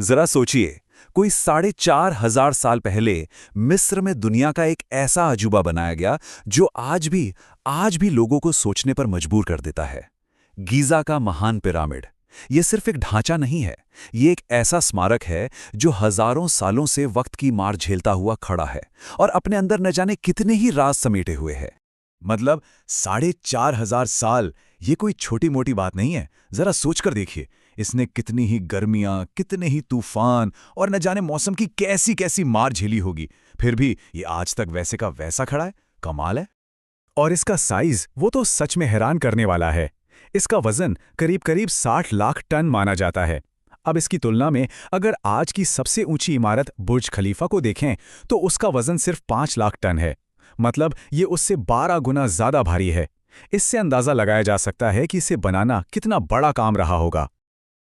जरा सोचिए, कोई 4,500 साल पहले मिस्र में दुनिया का एक ऐसा अजूबा बनाया गया जो आज भी लोगों को सोचने पर मजबूर कर देता है। गीजा का महान पिरामिड। ये सिर्फ एक ढांचा नहीं है, ये एक ऐसा स्मारक है जो हजारों सालों से वक्त की मार झेलता हुआ खड़ा है और अपने अंदर न जाने कितने ही राज समेटे हुए है। मतलब 4,500 साल, ये कोई छोटी मोटी बात नहीं है। जरा सोचकर देखिए, इसने कितनी ही गर्मियां, कितने ही तूफान और न जाने मौसम की कैसी कैसी मार झेली होगी, फिर भी ये आज तक वैसे का वैसा खड़ा है। कमाल है। और इसका साइज, वो तो सच में हैरान करने वाला है। इसका वजन करीब करीब 60 लाख टन माना जाता है। अब इसकी तुलना में अगर आज की सबसे ऊंची इमारत बुर्ज खलीफा को देखें तो उसका वजन सिर्फ 5 लाख टन है। मतलब ये उससे 12 गुना ज्यादा भारी है। इससे अंदाजा लगाया जा सकता है कि इसे बनाना कितना बड़ा काम रहा होगा।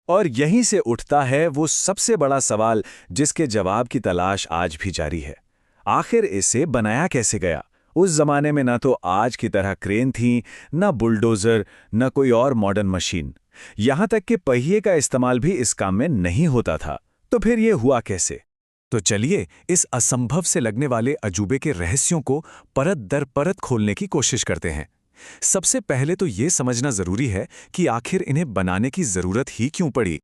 और यहीं से उठता है वो सबसे बड़ा सवाल जिसके जवाब की तलाश आज भी जारी है। आखिर इसे बनाया कैसे गया? उस जमाने में ना तो आज की तरह क्रेन थी, ना बुलडोजर, ना कोई और मॉडर्न मशीन। यहां तक कि पहिए का इस्तेमाल भी इस काम में नहीं होता था। तो फिर ये हुआ कैसे? तो चलिए इस असंभव से लगने वाले अजूबे के रहस्यों को परत दर परत खोलने की कोशिश करते हैं। सबसे पहले तो ये समझना जरूरी है कि आखिर इन्हें बनाने की जरूरत ही क्यों पड़ी।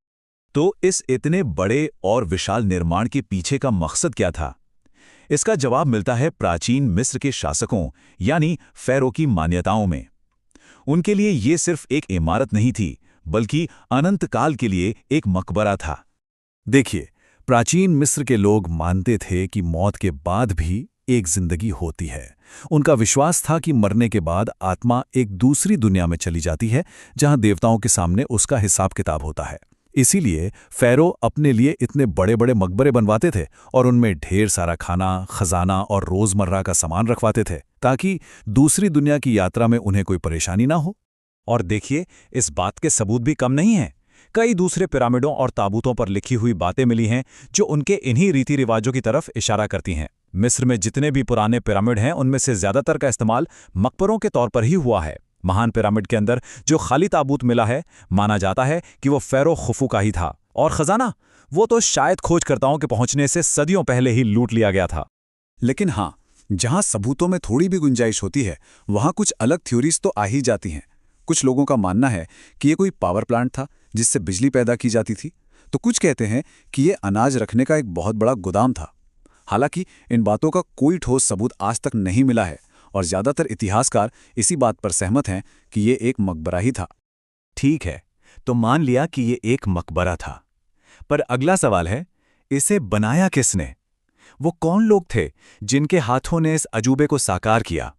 तो इस इतने बड़े और विशाल निर्माण के पीछे का मकसद क्या था? इसका जवाब मिलता है प्राचीन मिस्र के शासकों यानी फ़ैरो की मान्यताओं में। उनके लिए ये सिर्फ एक इमारत नहीं थी, बल्कि अनंत काल के लिए एक मकबरा था। देखिए, प्राचीन मिस्र के लोग मानते थे कि मौत के बाद भी एक जिंदगी होती है। उनका विश्वास था कि मरने के बाद आत्मा एक दूसरी दुनिया में चली जाती है, जहां देवताओं के सामने उसका हिसाब किताब होता है। इसीलिए फ़ैरो अपने लिए इतने बड़े बड़े मकबरे बनवाते थे और उनमें ढेर सारा खाना, खजाना और रोजमर्रा का सामान रखवाते थे, ताकि दूसरी दुनिया की यात्रा में उन्हें कोई परेशानी ना हो। और देखिए, इस बात के सबूत भी कम नहीं हैं। कई दूसरे पिरामिडों और ताबूतों पर लिखी हुई बातें मिली हैं जो उनके इन्हीं रीति रिवाजों की तरफ इशारा करती हैं। मिस्र में जितने भी पुराने पिरामिड हैं, उनमें से ज्यादातर का इस्तेमाल मकबरों के तौर पर ही हुआ है। महान पिरामिड के अंदर जो खाली ताबूत मिला है, माना जाता है कि वो फ़ैरो खुफू का ही था। और खजाना, वो तो शायद खोजकर्ताओं के पहुंचने से सदियों पहले ही लूट लिया गया था। लेकिन हाँ, जहां सबूतों में थोड़ी भी गुंजाइश होती है, वहां कुछ अलग थ्योरीज तो आ ही जाती हैं। कुछ लोगों का मानना है कि ये कोई पावर प्लांट था जिससे बिजली पैदा की जाती थी, तो कुछ कहते हैं कि ये अनाज रखने का एक बहुत बड़ा गोदाम था। हालांकि इन बातों का कोई ठोस सबूत आज तक नहीं मिला है और ज्यादातर इतिहासकार इसी बात पर सहमत हैं कि ये एक मकबरा ही था। ठीक है, तो मान लिया कि ये एक मकबरा था, पर अगला सवाल है, इसे बनाया किसने? वो कौन लोग थे जिनके हाथों ने इस अजूबे को साकार किया?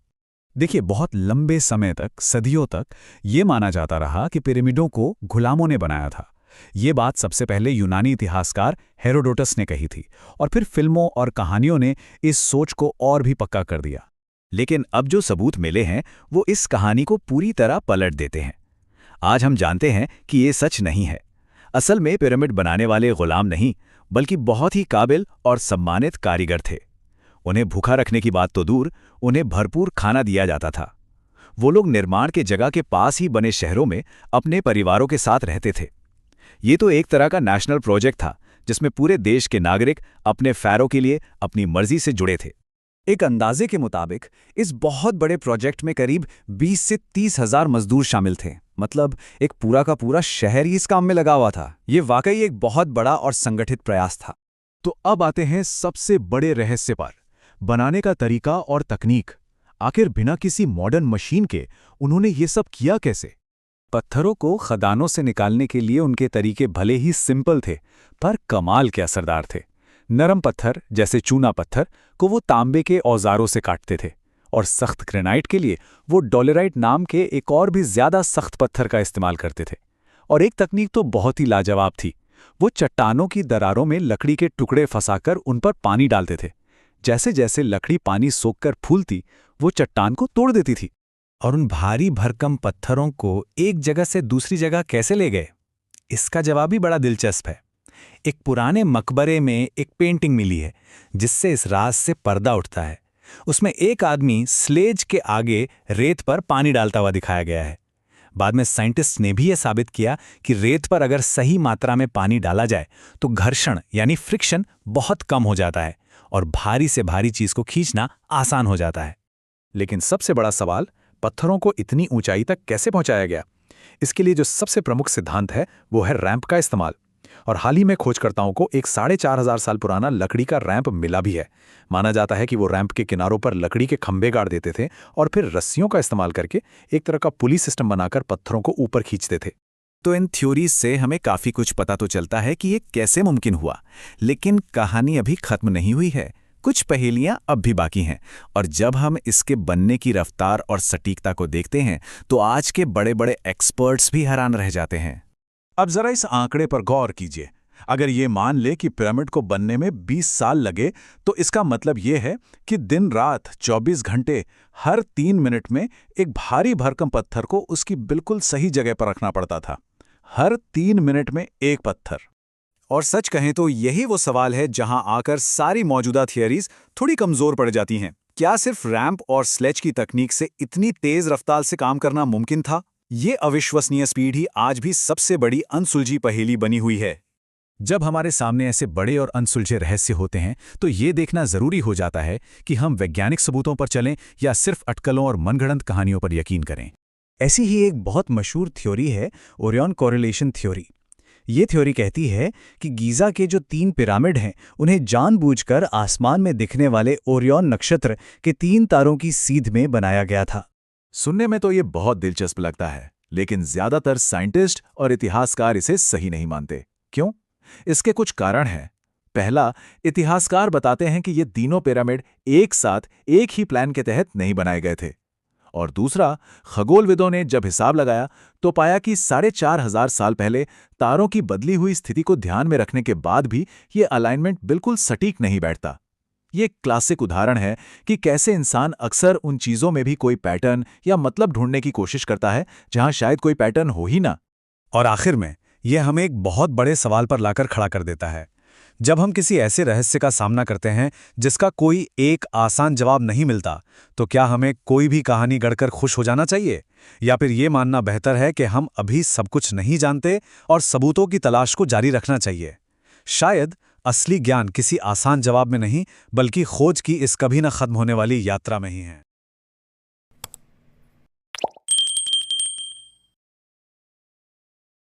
देखिए, बहुत लंबे समय तक, सदियों तक ये माना जाता रहा कि पिरामिडों को गुलामों ने बनाया था। ये बात सबसे पहले यूनानी इतिहासकार हेरोडोटस ने कही थी और फिर फिल्मों और कहानियों ने इस सोच को और भी पक्का कर दिया। लेकिन अब जो सबूत मिले हैं वो इस कहानी को पूरी तरह पलट देते हैं। आज हम जानते हैं कि ये सच नहीं है। असल में पिरामिड बनाने वाले गुलाम नहीं, बल्कि बहुत ही काबिल और सम्मानित कारीगर थे। उन्हें भूखा रखने की बात तो दूर, उन्हें भरपूर खाना दिया जाता था। वो लोग निर्माण के जगह के पास ही बने शहरों में अपने परिवारों के साथ रहते थे। ये तो एक तरह का नेशनल प्रोजेक्ट था जिसमें पूरे देश के नागरिक अपने फ़ैरो के लिए अपनी मर्जी से जुड़े थे। एक अंदाजे के मुताबिक इस बहुत बड़े प्रोजेक्ट में करीब 20 से 30 हजार मजदूर शामिल थे। मतलब एक पूरा का पूरा शहर ही इस काम में लगा हुआ था। ये वाकई एक बहुत बड़ा और संगठित प्रयास था। तो अब आते हैं सबसे बड़े रहस्य पर, बनाने का तरीका और तकनीक। आखिर बिना किसी मॉडर्न मशीन के उन्होंने ये सब किया कैसे? पत्थरों को खदानों से निकालने के लिए उनके तरीके भले ही सिंपल थे, पर कमाल के असरदार थे। नरम पत्थर जैसे चूना पत्थर को वो तांबे के औजारों से काटते थे और सख्त ग्रेनाइट के लिए वो डोलेराइट नाम के एक और भी ज्यादा सख्त पत्थर का इस्तेमाल करते थे। और एक तकनीक तो बहुत ही लाजवाब थी। वो चट्टानों की दरारों में लकड़ी के टुकड़े फंसाकर उन पर पानी डालते थे। जैसे जैसे लकड़ी पानी सोखकर फूलती, वो चट्टान को तोड़ देती थी। और उन भारी भरकम पत्थरों को एक जगह से दूसरी जगह कैसे ले गए? इसका जवाब भी बड़ा दिलचस्प है। एक पुराने मकबरे में एक पेंटिंग मिली है जिससे इस राज से पर्दा उठता है। उसमें एक आदमी स्लेज के आगे रेत पर पानी डालता हुआ दिखाया गया है। बाद में साइंटिस्ट्स ने भी यह साबित किया कि रेत पर अगर सही मात्रा में पानी डाला जाए तो घर्षण यानी फ्रिक्शन बहुत कम हो जाता है और भारी से भारी चीज को खींचना आसान हो जाता है। लेकिन सबसे बड़ा सवाल, पत्थरों को इतनी ऊंचाई तक कैसे पहुंचाया गया? इसके लिए जो सबसे प्रमुख सिद्धांत है वो है रैंप का इस्तेमाल। और हाल ही में खोजकर्ताओं को एक 4500 साल पुराना लकड़ी का रैंप मिला भी है। माना जाता है कि वो रैंप के किनारों पर लकड़ी के खंभे गाड़ देते थे और फिर रस्सियों का इस्तेमाल करके एक तरह का पुली सिस्टम बनाकर पत्थरों को ऊपर खींचते थे। तो इन थ्योरीज से हमें काफी कुछ पता तो चलता है कि ये कैसे मुमकिन हुआ, लेकिन कहानी अभी खत्म नहीं हुई है। कुछ पहेलियां अब भी बाकी हैं, और जब हम इसके बनने की रफ्तार और सटीकता को देखते हैं तो आज के बड़े बड़े एक्सपर्ट्स भी हैरान रह जाते हैं। अब जरा इस आंकड़े पर गौर कीजिए। अगर ये मान ले कि पिरामिड को बनने में 20 साल लगे, तो इसका मतलब ये है कि दिन रात 24 घंटे हर 3 मिनट में एक भारी भरकम पत्थर को उसकी बिल्कुल सही जगह पर रखना पड़ता था। हर 3 मिनट में एक पत्थर। और सच कहें तो यही वो सवाल है जहां आकर सारी मौजूदा थियरीज थोड़ी कमजोर पड़ जाती हैं। क्या सिर्फ रैंप और स्लेज की तकनीक से इतनी तेज रफ्तार से काम करना मुमकिन था? ये अविश्वसनीय स्पीड ही आज भी सबसे बड़ी अनसुलझी पहेली बनी हुई है। जब हमारे सामने ऐसे बड़े और अनसुलझे रहस्य होते हैं तो ये देखना जरूरी हो जाता है कि हम वैज्ञानिक सबूतों पर चलें या सिर्फ अटकलों और मनगढ़ंत कहानियों पर यकीन करें। ऐसी ही एक बहुत मशहूर थ्योरी है ओरियन कोरिलेशन थ्योरी। ये थ्योरी कहती है कि गीज़ा के जो 3 पिरामिड हैं उन्हें जानबूझकर आसमान में दिखने वाले ओरियन नक्षत्र के 3 तारों की सीध में बनाया गया था। सुनने में तो ये बहुत दिलचस्प लगता है, लेकिन ज्यादातर साइंटिस्ट और इतिहासकार इसे सही नहीं मानते। क्यों? इसके कुछ कारण हैं। पहला, इतिहासकार बताते हैं कि ये तीनों पिरामिड एक साथ एक ही प्लान के तहत नहीं बनाए गए थे। और दूसरा, खगोलविदों ने जब हिसाब लगाया तो पाया कि 4500 साल पहले तारों की बदली हुई स्थिति को ध्यान में रखने के बाद भी ये अलाइनमेंट बिल्कुल सटीक नहीं बैठता। ये एक क्लासिक उदाहरण है कि कैसे इंसान अक्सर उन चीजों में भी कोई पैटर्न या मतलब ढूंढने की कोशिश करता है जहां शायद कोई पैटर्न हो ही ना। और आखिर में यह हमें एक बहुत बड़े सवाल पर लाकर खड़ा कर देता है। जब हम किसी ऐसे रहस्य का सामना करते हैं जिसका कोई एक आसान जवाब नहीं मिलता, तो क्या हमें कोई भी कहानी गढ़कर खुश हो जाना चाहिए, या फिर ये मानना बेहतर है कि हम अभी सब कुछ नहीं जानते और सबूतों की तलाश को जारी रखना चाहिए? शायद असली ज्ञान किसी आसान जवाब में नहीं, बल्कि खोज की इस कभी न खत्म होने वाली यात्रा में ही है।